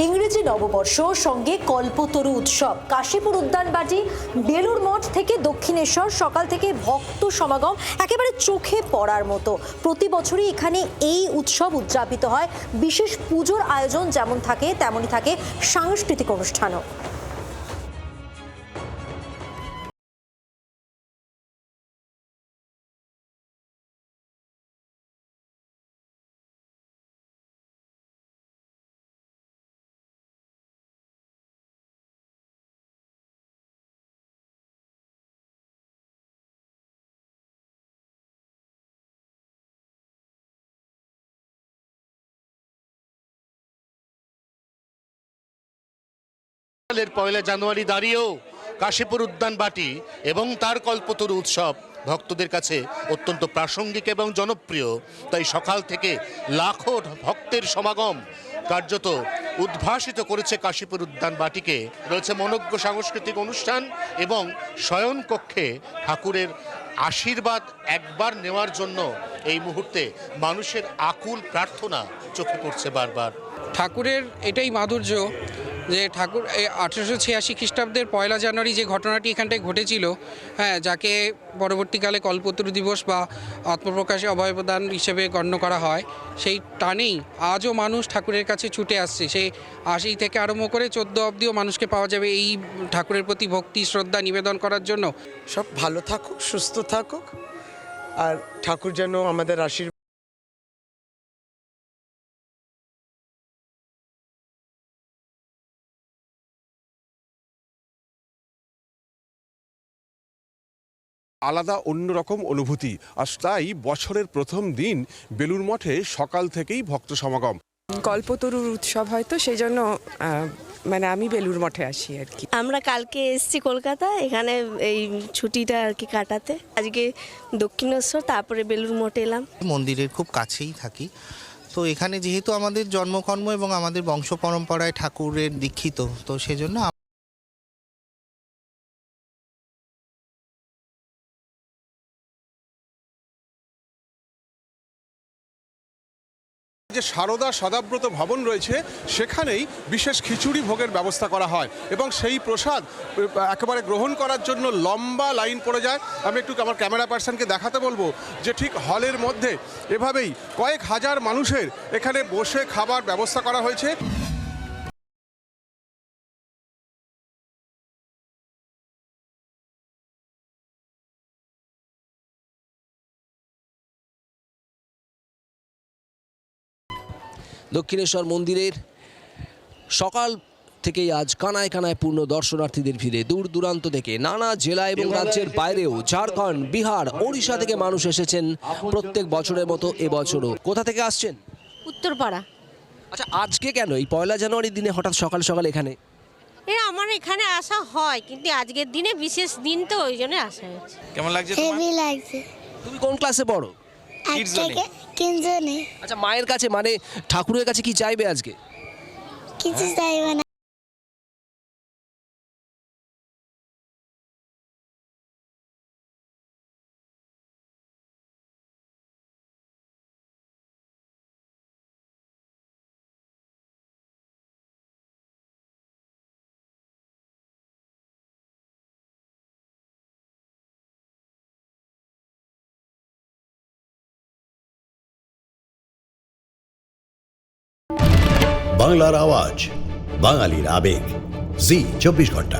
ইংরেজি নববর্ষ সঙ্গে কল্পতরু উৎসব। কাশীপুর উদ্যানবাটি বেলুর মঠ থেকে দক্ষিণেশ্বর সকাল থেকে ভক্ত সমাগম একেবারে চোখে পড়ার মতো। প্রতি বছরই এখানে এই উৎসব উদযাপিত হয়। বিশেষ পুজোর আয়োজন যেমন থাকে তেমনই থাকে সাংস্কৃতিক অনুষ্ঠানও। পয়লা জানুয়ারি দাঁড়িয়েও কাশীপুর উদ্যানবাটি এবং তার কল্পতরু উৎসব ভক্তদের কাছে অত্যন্ত প্রাসঙ্গিক এবং জনপ্রিয়। তাই সকাল থেকে লাখো ভক্তের সমাগম কার্যত উদ্ভাসিত করেছে কাশীপুর উদ্যানবাটিকে। রয়েছে মনোজ্ঞ সাংস্কৃতিক অনুষ্ঠান এবং শয়নকক্ষে ঠাকুরের আশীর্বাদ একবার নেওয়ার জন্য এই মুহূর্তে মানুষের আকুল প্রার্থনা চোখে পড়ছে বারবার। ঠাকুরের এটাই মাধুর্য যে ঠাকুর 1886 খ্রিস্টাব্দের পয়লা জানুয়ারি যে ঘটনাটি এখানটায় ঘটেছিল, যাকে পরবর্তীকালে কল্পতরু দিবস বা আত্মপ্রকাশে অভয়প্রদান হিসেবে গণ্য করা হয়, সেই টানেই আজও মানুষ ঠাকুরের কাছে ছুটে আসছে। সেই 80 থেকে আরম্ভ করে 14 অবধিও মানুষকে পাওয়া যাবে এই ঠাকুরের প্রতি ভক্তি শ্রদ্ধা নিবেদন করার জন্য। সব ভালো থাকুক, সুস্থ থাকুক, আর ঠাকুর যেন আমাদের আশীর্বাদ। আলাদা অন্যরকম অনুভূতি। আর তাই বছরের প্রথম দিন বেলুর মঠে সকাল থেকেই ভক্ত সমাগম। কল্পতরুর উৎসব হয়তো সেই জন্য আমি বেলুর মঠে আসি আর কি। আমরা কালকে এসেছি কলকাতা, এখানে এই ছুটিটা আর কি কাটাতে। আজকে দক্ষিণেশ্বর, তারপরে বেলুর মঠে এলাম। মন্দিরের খুব কাছেই থাকি, তো এখানে যেহেতু আমাদের জন্মকর্ম এবং আমাদের বংশ পরম্পরায় ঠাকুরের দীক্ষিত, তো সেজন্য যে সারদা সদাব্রত ভবন রয়েছে সেখানেই বিশেষ খিচুড়ি ভোগের ব্যবস্থা করা হয় এবং সেই প্রসাদ একেবারে গ্রহণ করার জন্য লম্বা লাইন পড়ে যায়। আমি একটু আমার ক্যামেরা পার্সনকে দেখাতে বলবো যে ঠিক হলের মধ্যে এভাবেই কয়েক হাজার মানুষের এখানে বসে খাবার ব্যবস্থা করা হয়েছে। দক্ষিণেশ্বর মন্দিরের সকাল থেকেই আজ কানায় কানায় পূর্ণ দর্শনার্থীদের ভিড়ে। দূর দূরান্ত থেকে নানা জেলা এবং রাজ্যের বাইরেও ঝাড়খণ্ড, বিহার, ওড়িশা থেকে মানুষ এসেছেন প্রত্যেক বছরের মতো এবছরও। কোথা থেকে আসছেন? উত্তরপাড়া। আচ্ছা, আজকে কেন এই পয়লা জানুয়ারির দিনে হঠাৎ সকাল সকাল এখানে? আমার এখানে আসা হয়, কিন্তু আজকের দিনে বিশেষ দিন, তো ওই জন্য আসা হয়েছে। কেমন লাগছে? হেভি লাগছে। তুমি কোন ক্লাসে পড়ো? আচ্ছা, মায়ের কাছে মানে ঠাকুরের কাছে কি চাইবে আজকে? কিছু চাইবে না। বাংলার আওয়াজ, বাঙালির আবেগ, জি 24 ঘন্টা।